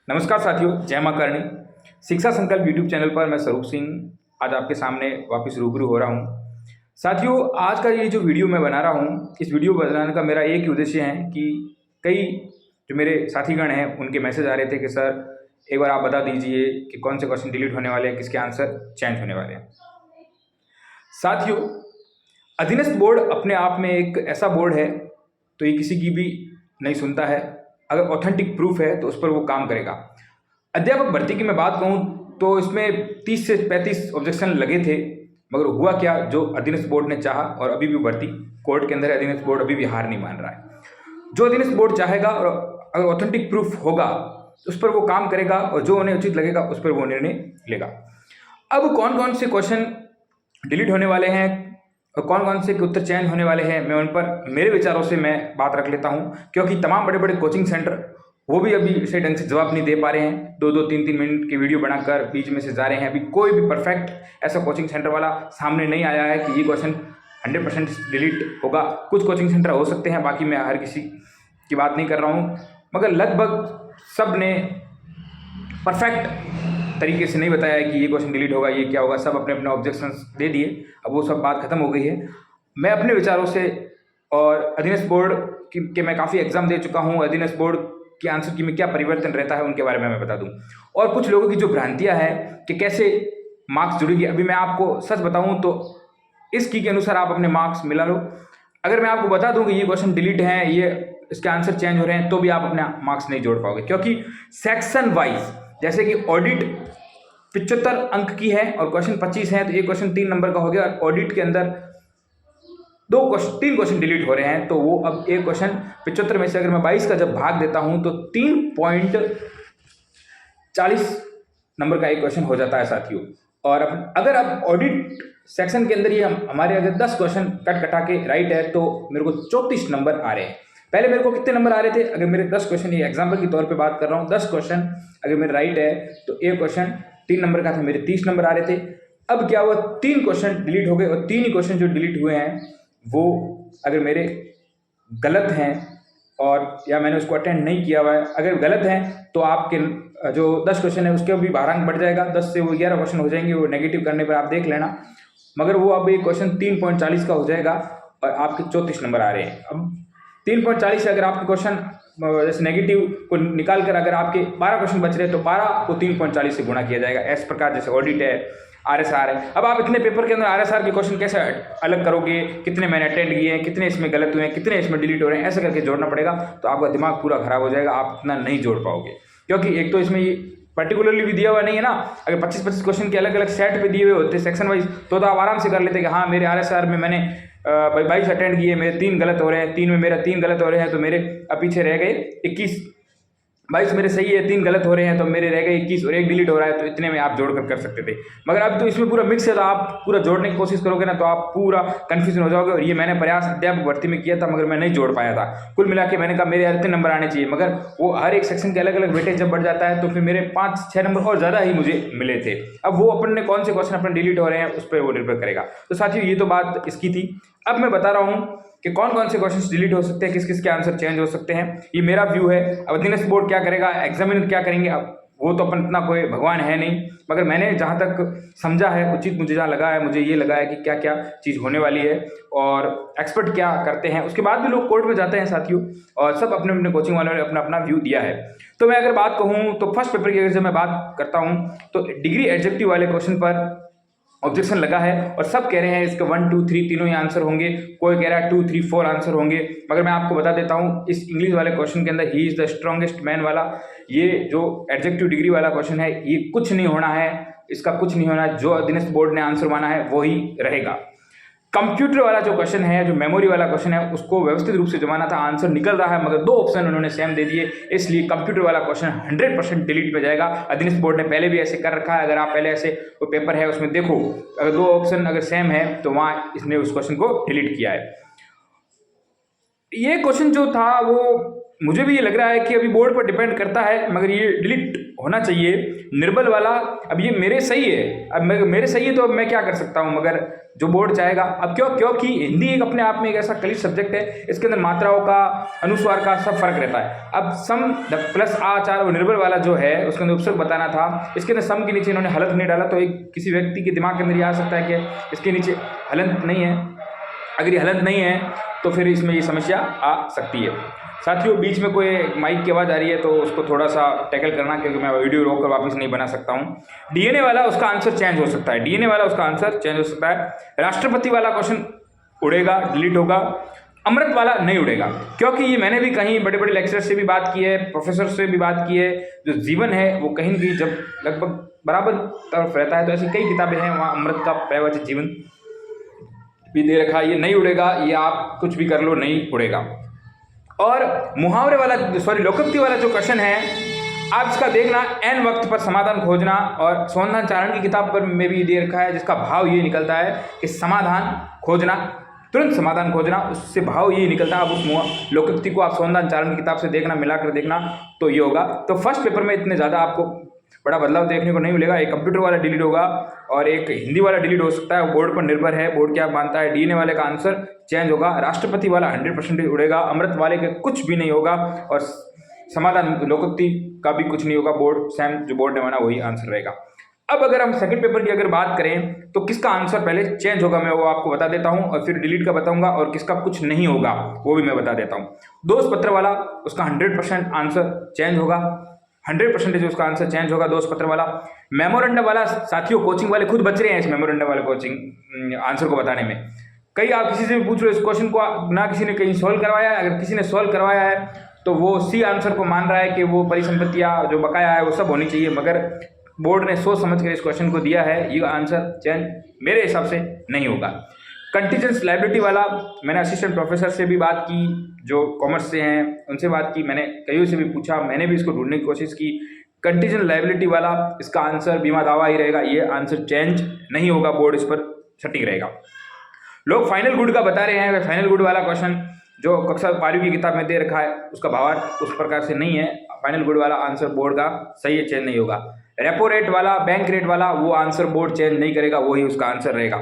नमस्कार साथियों, जय मां करणी। शिक्षा संकल्प यूट्यूब चैनल पर मैं स्वरूप सिंह आज आपके सामने वापस रूबरू हो रहा हूं। साथियों, आज का ये जो वीडियो मैं बना रहा हूं, इस वीडियो बनाने का मेरा एक ही उद्देश्य है कि कई जो मेरे साथीगण हैं उनके मैसेज आ रहे थे कि सर एक बार आप बता दीजिए कि कौन से क्वेश्चन डिलीट होने वाले हैं, किसके आंसर चेंज होने वाले हैं। साथियों, अधीनस्थ बोर्ड अपने आप में एक ऐसा बोर्ड है, तो ये किसी की भी नहीं सुनता है। अगर ऑथेंटिक प्रूफ है तो उस पर वो काम करेगा। अध्यापक भर्ती की मैं बात कहूँ तो इसमें 30 से 35 ऑब्जेक्शन लगे थे, मगर हुआ क्या, जो अधीनस्थ बोर्ड ने चाहा और अभी भी भर्ती कोर्ट के अंदर है। अधीनस्थ बोर्ड अभी भी हार नहीं मान रहा है। जो अधीनस्थ बोर्ड चाहेगा और अगर ऑथेंटिक प्रूफ होगा उस पर वो काम करेगा और जो उन्हें उचित लगेगा उस पर वो निर्णय लेगा। अब कौन कौन से क्वेश्चन डिलीट होने वाले हैं और कौन कौन से उत्तर चेंज होने वाले हैं, मैं उन पर मेरे विचारों से मैं बात रख लेता हूं, क्योंकि तमाम बड़े बड़े कोचिंग सेंटर वो भी अभी सही ढंग से जवाब नहीं दे पा रहे हैं। 2-2, 3-3 मिनट की वीडियो बनाकर बीच में से जा रहे हैं। अभी कोई भी परफेक्ट ऐसा कोचिंग सेंटर वाला सामने नहीं आया है कि ये क्वेश्चन 100% डिलीट होगा। कुछ कोचिंग सेंटर हो सकते हैं, बाकी मैं हर किसी की बात नहीं कर रहा हूँ, मगर लगभग सब ने परफेक्ट तरीके से नहीं बताया है कि ये क्वेश्चन डिलीट होगा, ये क्या होगा। सब अपने अपने ऑब्जेक्शंस दे दिए। अब वो सब बात खत्म हो गई है। मैं अपने विचारों से और अधीनस्थ बोर्ड के मैं काफ़ी एग्जाम दे चुका हूँ, अधीनस्थ बोर्ड के आंसर की में क्या परिवर्तन रहता है उनके बारे में मैं बता दूँ। और कुछ लोगों की जो भ्रांतियाँ हैं कि कैसे मार्क्स जुड़ेगी, अभी मैं आपको सच बताऊँ तो इस की के अनुसार आप अपने मार्क्स मिला लो। अगर मैं आपको बता दूँ कि ये क्वेश्चन डिलीट हैं, ये इसके आंसर चेंज हो रहे हैं, तो भी आप अपना मार्क्स नहीं जोड़ पाओगे, क्योंकि सेक्शन वाइज जैसे कि ऑडिट 75 अंक की है और क्वेश्चन 25 है, तो एक क्वेश्चन 3 नंबर का हो गया। और ऑडिट के अंदर 3 क्वेश्चन डिलीट हो रहे हैं, तो वो अब एक क्वेश्चन 75 में से अगर मैं 22 का जब भाग देता हूं तो 3.40 नंबर का एक क्वेश्चन हो जाता है साथियों। और अगर अब ऑडिट सेक्शन के अंदर ये हमारे अगर 10 क्वेश्चन कट कटा के राइट है तो मेरे को 34 नंबर आ रहे हैं। पहले मेरे को कितने नंबर आ रहे थे, अगर मेरे 10 क्वेश्चन, ये एग्जाम्पल के तौर पे बात कर रहा हूँ, 10 क्वेश्चन अगर मेरे राइट है तो एक क्वेश्चन 3 नंबर का था, मेरे 30 नंबर आ रहे थे। अब क्या हुआ, 3 क्वेश्चन डिलीट हो गए और 3 ही क्वेश्चन जो डिलीट हुए हैं वो अगर मेरे गलत हैं और या मैंने उसको अटेंड नहीं किया हुआ है, अगर गलत हैं तो आपके जो 10 क्वेश्चन है उसके भी भारांक बढ़ जाएगा। 10 से वो 11 क्वेश्चन हो जाएंगे, वो नेगेटिव करने पर आप देख लेना। मगर वो अब एक क्वेश्चन 3.40 का हो जाएगा और आपके 34 नंबर आ रहे हैं। अब 3.40 से अगर आपके क्वेश्चन जैसे नेगेटिव को निकाल कर अगर आपके 12 क्वेश्चन बच रहे हैं तो 12 को 3.40 से गुणा किया जाएगा। इस प्रकार जैसे ऑडिट है, आरएसआर है। अब आप इतने पेपर के अंदर आरएसआर के क्वेश्चन कैसे अलग करोगे, कितने मैंने अटेंड किए हैं, कितने इसमें गलत हुए हैं, कितने इसमें डिलीट हो रहे हैं, ऐसे करके जोड़ना पड़ेगा। तो आपका दिमाग पूरा खराब हो जाएगा, आप इतना नहीं जोड़ पाओगे, क्योंकि एक तो इसमें ये पर्टिकुलरली भी दिया हुआ नहीं है ना। अगर 25-25 क्वेश्चन के अलग अलग सेट पे दिए हुए होते सेक्शन वाइज तो आप आराम से कर लेते कि हाँ मेरे आरएसआर में मैंने 22 अटेंड किए, मेरे 3 गलत हो रहे हैं, 3 में मेरा 3 गलत हो रहे हैं, तो मेरे अब पीछे रह गए 21। 22 मेरे सही है, 3 गलत हो रहे हैं, तो मेरे रह गए 21 और एक डिलीट हो रहा है, तो इतने में आप जोड़कर कर सकते थे। मगर अब तो इसमें पूरा मिक्स है, तो आप पूरा जोड़ने की कोशिश करोगे ना तो आप पूरा कंफ्यूजन हो जाओगे। और ये मैंने प्रयास अध्यापक भर्ती में किया था, मगर मैं नहीं जोड़ पाया था। कुल मिला के मैंने कहा मेरे इतने नंबर आने चाहिए, मगर वो हर एक सेक्शन के अलग अलग वेटेज जब बढ़ जाता है तो फिर मेरे 5-6 नंबर और ज़्यादा ही मुझे मिले थे। अब वो अपन ने कौन से क्वेश्चन अपने डिलीट हो रहे हैं उस पर वो निर्भर करेगा। तो साथियों, ये तो बात इसकी थी। अब मैं बता रहा हूँ कि कौन कौन से क्वेश्चंस डिलीट हो सकते हैं, किस किस के आंसर चेंज हो सकते हैं। ये मेरा व्यू है। अब अधीनस्थ बोर्ड क्या करेगा, एग्जामिनर क्या करेंगे, अब वो तो अपन इतना कोई भगवान है नहीं, मगर मैंने जहाँ तक समझा है उचित, मुझे जहाँ लगा है, मुझे ये लगा है कि क्या क्या चीज़ होने वाली है और एक्सपर्ट क्या करते हैं। उसके बाद भी लोग कोर्ट में जाते हैं साथियों, और सब अपने अपने कोचिंग वालों ने अपना अपना व्यू दिया है। तो मैं अगर बात कहूँ तो फर्स्ट पेपर की अगर जब मैं बात करता हूँ तो डिग्री एडजेक्टिव वाले क्वेश्चन पर ऑब्जेक्शन लगा है और सब कह रहे हैं इसके 1, 2, 3 तीनों ही आंसर होंगे। कोई कह रहा है 2, 3, 4 आंसर होंगे। मगर मैं आपको बता देता हूं, इस इंग्लिश वाले क्वेश्चन के अंदर he is the strongest man वाला, ये जो एडजेक्टिव डिग्री वाला क्वेश्चन है, ये कुछ नहीं होना है, इसका कुछ नहीं होना है। जो अधीनस्थ बोर्ड ने आंसर माना है वही रहेगा। कंप्यूटर वाला जो क्वेश्चन है, जो मेमोरी वाला क्वेश्चन है, उसको व्यवस्थित रूप से जमाना था, आंसर निकल रहा है, मगर 2 ऑप्शन उन्होंने सेम दे दिए, इसलिए कंप्यूटर वाला क्वेश्चन 100% डिलीट में जाएगा। अधीनस्थ बोर्ड ने पहले भी ऐसे कर रखा है। अगर आप पहले ऐसे कोई पेपर है उसमें देखो, अगर 2 ऑप्शन अगर सेम है तो वहाँ इसने उस क्वेश्चन को डिलीट किया है। ये क्वेश्चन जो था वो मुझे भी ये लग रहा है कि अभी बोर्ड पर डिपेंड करता है, मगर ये डिलीट होना चाहिए निर्बल वाला। अब ये मेरे सही है, अब मेरे सही है तो अब मैं क्या कर सकता हूँ, मगर जो बोर्ड चाहेगा। अब क्योंकि हिंदी एक अपने आप में एक ऐसा कलिश सब्जेक्ट है, इसके अंदर मात्राओं का, अनुस्वार का सब फर्क रहता है। अब सम प्लस आचार, वो निर्बल वाला जो है उसके अंदर उपसर्ग बताना था, इसके अंदर सम के नीचे इन्होंने हलंत नहीं डाला, तो एक किसी व्यक्ति के दिमाग के अंदर ये आ सकता है कि इसके नीचे हलंत नहीं है। अगर ये हलंत नहीं है तो फिर इसमें ये समस्या आ सकती है। साथियों, बीच में कोई माइक की आवाज़ आ रही है तो उसको थोड़ा सा टैकल करना, क्योंकि मैं वीडियो रोक कर वापस नहीं बना सकता हूँ। डीएनए वाला उसका आंसर चेंज हो सकता है, डीएनए वाला उसका आंसर चेंज हो सकता है। राष्ट्रपति वाला क्वेश्चन उड़ेगा, डिलीट होगा। अमृत वाला नहीं उड़ेगा, क्योंकि ये मैंने भी कहीं बड़े बड़े लेक्चरर से भी बात की है, प्रोफेसर से भी बात की है। जो जीवन है वो कहीं भी जब लगभग बराबर तरफ रहता है, तो ऐसी कई किताबें हैं वहाँ अमृत का पर्यायवाची जीवन भी दे रखा है। ये नहीं उड़ेगा, ये आप कुछ भी कर लो, नहीं उड़ेगा। और मुहावरे वाला, सॉरी लोकोक्ति वाला जो क्वेश्चन है, आप इसका देखना, एन वक्त पर समाधान खोजना। और सोनदान चारण की किताब पर में भी दे रखा है, जिसका भाव ये निकलता है कि समाधान खोजना, तुरंत समाधान खोजना, उससे भाव ये निकलता है। अब उस लोकोक्ति को आप सोनदान चारण की किताब से देखना, मिलाकर देखना, तो ये होगा। तो फर्स्ट पेपर में इतने ज़्यादा आपको बड़ा बदलाव देखने को नहीं मिलेगा। एक कंप्यूटर वाला डिलीट होगा और एक हिंदी वाला डिलीट हो सकता है, बोर्ड पर निर्भर है, बोर्ड क्या मानता है। डीएनए वाले का आंसर चेंज होगा, राष्ट्रपति वाला 100% उड़ेगा, अमृत वाले के कुछ भी नहीं होगा, और समाधान लोकोक्ति का भी कुछ नहीं होगा। बोर्ड सेम जो बोर्ड ने माना वही आंसर रहेगा। अब अगर हम सेकंड पेपर की अगर बात करें तो किसका आंसर पहले चेंज होगा मैं वो आपको बता देता हूं, और फिर डिलीट का बताऊंगा, और किसका कुछ नहीं होगा वो भी मैं बता देता हूं। दोष पत्र वाला उसका 100% आंसर चेंज होगा, 100% उसका आंसर चेंज होगा दोष पत्र वाला। मेमोरेंडम वाला, साथियों कोचिंग वाले खुद बच रहे हैं इस मेमोरेंडम वाले कोचिंग आंसर को बताने में। कई आप किसी से भी पूछ रहे हो इस क्वेश्चन को, ना किसी ने कहीं सॉल्व करवाया है। अगर किसी ने सॉल्व करवाया है तो वो सी आंसर को मान रहा है कि वो परिसंपत्तियाँ जो बकाया है वो सब होनी चाहिए, मगर बोर्ड ने सोच समझ कर इस क्वेश्चन को दिया है, ये आंसर चेंज मेरे हिसाब से नहीं होगा। कंटीजेंस लायबिलिटी वाला मैंने असिस्टेंट प्रोफेसर से भी बात की, जो कॉमर्स से हैं उनसे बात की, मैंने कईयों से भी पूछा, मैंने भी इसको ढूंढने की कोशिश की। कंटीजेंट लायबिलिटी वाला इसका आंसर बीमा दावा ही रहेगा, ये आंसर चेंज नहीं होगा, बोर्ड इस पर सटीक रहेगा। लोग फाइनल गुड का बता रहे हैं, फाइनल गुड वाला क्वेश्चन जो कक्षा 12वीं की किताब में दे रखा है उसका भावार्थ उस प्रकार से नहीं है। फाइनल गुड वाला आंसर बोर्ड का सही है, चेंज नहीं होगा। रेपो रेट वाला, बैंक रेट वाला, वो आंसर बोर्ड चेंज नहीं करेगा, वही उसका आंसर रहेगा।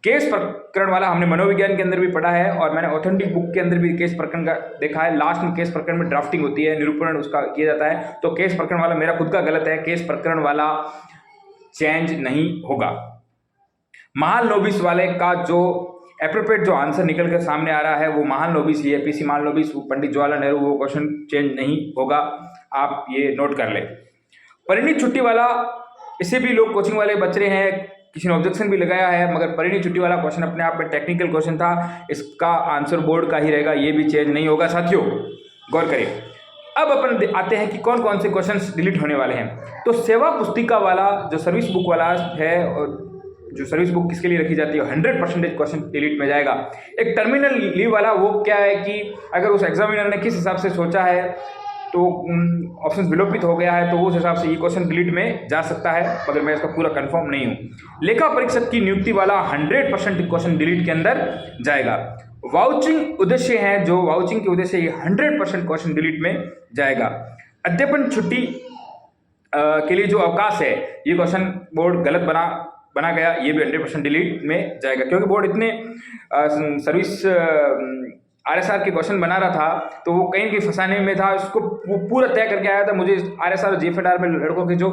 केस प्रकरण वाला हमने मनोविज्ञान के अंदर भी पढ़ा है, और मैंने ऑथेंटिक बुक के अंदर भी केस प्रकरण का देखा है। लास्ट में केस प्रकरण में ड्राफ्टिंग होती है, निरूपण उसका किया जाता है, तो केस प्रकरण वाला मेरा खुद का गलत है, केस प्रकरण वाला चेंज नहीं होगा। महालनोबिस वाले का जो एप्रोप्रिएट जो आंसर निकल कर सामने आ रहा है वो महालनोबिस ही है, पीसी महालनोबिस, पंडित जवाहरलाल नेहरू, वो क्वेश्चन चेंज नहीं होगा, आप ये नोट कर ले। परिणीत छुट्टी वाला, इसे भी लोग कोचिंग वाले बच रहे हैं, किसी ने ऑब्जेक्शन भी लगाया है, मगर परिणीत छुट्टी वाला क्वेश्चन अपने आप में टेक्निकल क्वेश्चन था, इसका आंसर बोर्ड का ही रहेगा, ये भी चेंज नहीं होगा। साथियों गौर करें। अब अपन आते हैं कि कौन कौन से क्वेश्चंस डिलीट होने वाले हैं। तो सेवा पुस्तिका वाला जो सर्विस बुक वाला है, और जो सर्विस बुक किसके लिए रखी जाती है, 100% क्वेश्चन डिलीट में जाएगा। एक टर्मिनल लीव वाला, वो क्या है कि अगर उस एग्जामिनर ने किस हिसाब से सोचा है तो ऑप्शन विलोपित हो गया है, तो उस हिसाब से ये क्वेश्चन डिलीट में जा सकता है, मगर मैं इसका पूरा कंफर्म नहीं हूँ। लेखा परीक्षक की नियुक्ति वाला 100% क्वेश्चन डिलीट के अंदर जाएगा। वाउचिंग उद्देश्य हैं, जो वाउचिंग के उद्देश्य, ये 100% क्वेश्चन डिलीट में जाएगा। अध्यापन छुट्टी के लिए जो अवकाश है, ये क्वेश्चन बोर्ड गलत बना गया, ये भी 100% डिलीट में जाएगा, क्योंकि बोर्ड इतने सर्विस आरएसआर के क्वेश्चन बना रहा था, तो वो कहीं की फंसाने में था, उसको वो पूरा तय करके आया था। मुझे आरएसआर और जीएफएडआर में लड़कों के जो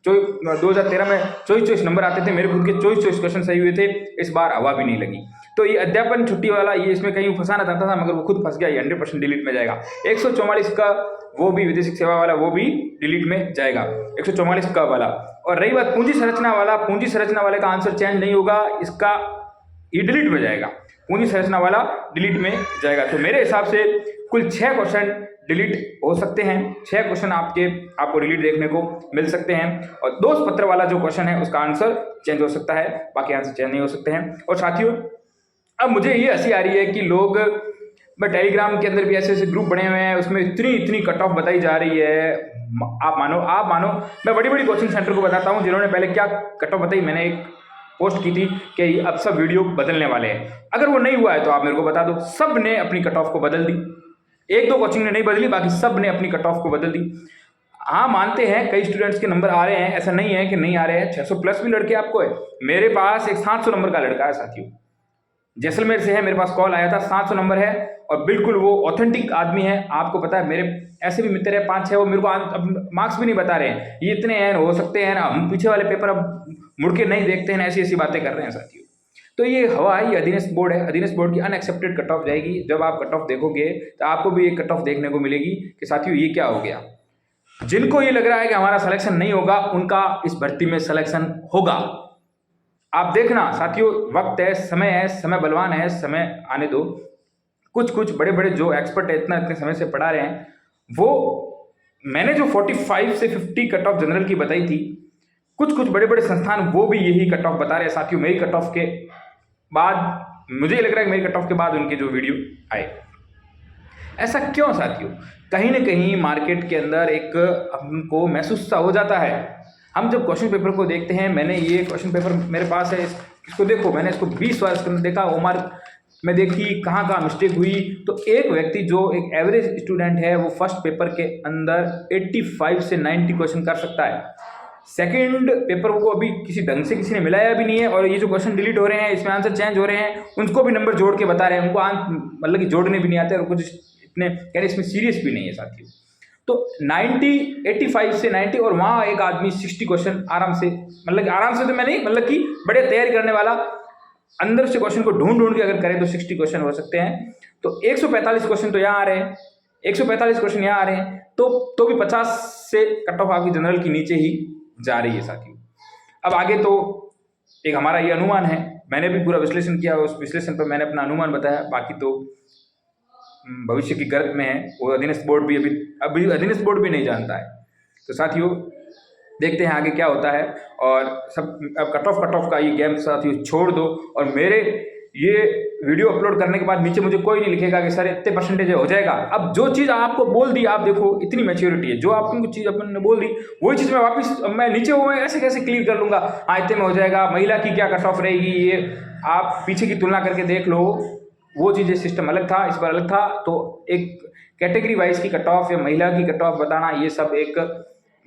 2013 में 24 नंबर आते थे, मेरे खुद के 24 क्वेश्चन सही हुए थे, इस बार हवा भी नहीं लगी। तो ये अध्यापन छुट्टी वाला, ये इसमें कहीं फंसाना चाहता था, मगर वो खुद फंस गया, ये 100% डिलीट में जाएगा। 144 का वो भी विदेशिक सेवा वाला, वो भी डिलीट में जाएगा, 144 का वाला। और रही बात पूंजी संरचना वाला, पूंजी संरचना वाले का आंसर चेंज नहीं होगा, इसका ये डिलीट में जाएगा, पूंजी संरचना वाला डिलीट में जाएगा। तो मेरे हिसाब से कुल 6 क्वेश्चन डिलीट हो सकते हैं, 6 क्वेश्चन आपको डिलीट देखने को मिल सकते हैं। और दोष पत्र वाला जो क्वेश्चन है उसका आंसर चेंज हो सकता है, बाकी आंसर चेंज नहीं हो सकते हैं। और साथियों अब मुझे ये हंसी आ रही है कि लोग, मैं टेलीग्राम के अंदर भी ऐसे ग्रुप बने हुए हैं, उसमें इतनी कट ऑफ बताई जा रही है। आप मानो मैं बड़ी बड़ी कोचिंग सेंटर को बताता हूँ जिन्होंने पहले क्या कट ऑफ बताई। मैंने एक पोस्ट की थी कि अब सब वीडियो बदलने वाले हैं, अगर वो नहीं हुआ है तो आप मेरे को बता दो। सब ने अपनी कट ऑफ को बदल दी, एक दो कोचिंग ने नहीं बदली, बाकी सब ने अपनी कट ऑफ को बदल दी। हाँ मानते हैं कई स्टूडेंट्स के नंबर आ रहे हैं, ऐसा नहीं है कि नहीं आ रहे हैं, 600 प्लस भी लड़के आपको है। मेरे पास एक 700 नंबर का लड़का है साथियों, जैसलमेर से है, मेरे पास कॉल आया था, 700 नंबर है और बिल्कुल वो ऑथेंटिक आदमी है। आपको पता है मेरे ऐसे भी मित्र है 5-6, वो मेरे को अब मार्क्स भी नहीं बता रहे हैं, ये इतने हैं हो सकते हैं ना, हम पीछे वाले पेपर अब मुड़ के नहीं देखते हैं, ऐसी ऐसी बातें कर रहे हैं साथियों। तो ये हवा है, ये अधीनस्थ बोर्ड है, अधीनस्थ बोर्ड की अनएक्सेप्टेड कट ऑफ जाएगी। जब आप कट ऑफ देखोगे तो आपको भी एक कट ऑफ देखने को मिलेगी कि साथियों ये क्या हो गया। जिनको ये लग रहा है कि हमारा सिलेक्शन नहीं होगा, उनका इस भर्ती में सिलेक्शन होगा। आप देखना साथियों, वक्त है, समय बलवान है, समय आने दो। कुछ बड़े बड़े जो एक्सपर्ट है, इतने समय से पढ़ा रहे हैं, वो मैंने जो 45 से 50 कट ऑफ जनरल की बताई थी, कुछ बड़े बड़े संस्थान वो भी यही कट ऑफ बता रहे हैं साथियों। मेरी कट ऑफ के बाद मुझे लग रहा है कि मेरी कट ऑफ के बाद उनके जो वीडियो आए। ऐसा क्यों साथियों? कहीं ना कहीं मार्केट के अंदर एक हमको महसूस सा हो जाता है। हम जब क्वेश्चन पेपर को देखते हैं, मैंने ये क्वेश्चन पेपर मेरे पास है, इसको देखो, मैंने इसको 20 बार इसके अंदर देखा, ओमार में देखी कहाँ कहाँ मिस्टेक हुई। तो एक व्यक्ति जो एक एवरेज स्टूडेंट है, वो फर्स्ट पेपर के अंदर 85 से 90 क्वेश्चन कर सकता है। सेकंड पेपर को अभी किसी ढंग से किसी ने मिलाया भी नहीं है, और ये जो क्वेश्चन डिलीट हो रहे हैं, इसमें आंसर चेंज हो रहे हैं, उनको भी नंबर जोड़ के बता रहे हैं, उनको मतलब कि जोड़ने भी नहीं आते और कुछ इतने कह रहे इसमें सीरियस भी नहीं है साथियों। तो 85 से 90, और वहाँ एक आदमी 60 क्वेश्चन आराम से, मतलब आराम से तो मैं नहीं, मतलब कि बड़े तैयारी करने वाला अंदर से क्वेश्चन को ढूंढ के अगर करें तो 60 क्वेश्चन हो सकते हैं। तो 145 क्वेश्चन तो यहाँ आ रहे हैं, 145 क्वेश्चन यहाँ आ रहे हैं, तो भी 50 से कट ऑफ आपकी जनरल की नीचे ही जा रही है साथियों। अब आगे तो एक हमारा ये अनुमान है, मैंने भी पूरा विश्लेषण किया, उस विश्लेषण पर मैंने अपना अनुमान बताया, बाकी तो भविष्य की गर्त में है, वो अधीनस्थ बोर्ड भी अभी अधीनस्थ बोर्ड भी नहीं जानता है। तो साथियों देखते हैं आगे क्या होता है। और सब अब कट ऑफ का ये गेम साथियों छोड़ दो, और मेरे ये वीडियो अपलोड करने के बाद नीचे मुझे कोई नहीं लिखेगा कि सर इतने परसेंटेज हो जाएगा। अब जो चीज़ आपको बोल दी, आप देखो इतनी मैच्योरिटी है, जो आपको चीज़ अपन ने बोल दी वही चीज़ मैं वापस मैं नीचे वो ऐसे कैसे क्लियर कर लूँगा, हाँ इतने में हो जाएगा। महिला की क्या कट ऑफ रहेगी, ये आप पीछे की तुलना करके देख लो, वो चीज़ें सिस्टम अलग था, इस बार अलग था। तो एक कैटेगरी वाइज की कट ऑफ या महिला की कट ऑफ बताना, ये सब एक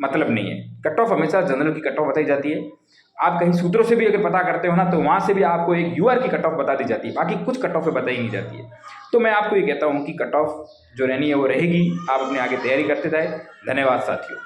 मतलब नहीं है। कट ऑफ हमेशा जनरल की कट ऑफ बताई जाती है। आप कहीं सूत्रों से भी अगर पता करते हो ना, तो वहाँ से भी आपको एक यूआर की कट ऑफ बता दी जाती है, बाकी कुछ कट ऑफ बताई नहीं जाती है। तो मैं आपको ये कहता हूँ कि कट ऑफ जो रहनी है वो रहेगी, आप अपने आगे तैयारी करते जाए। धन्यवाद साथियों।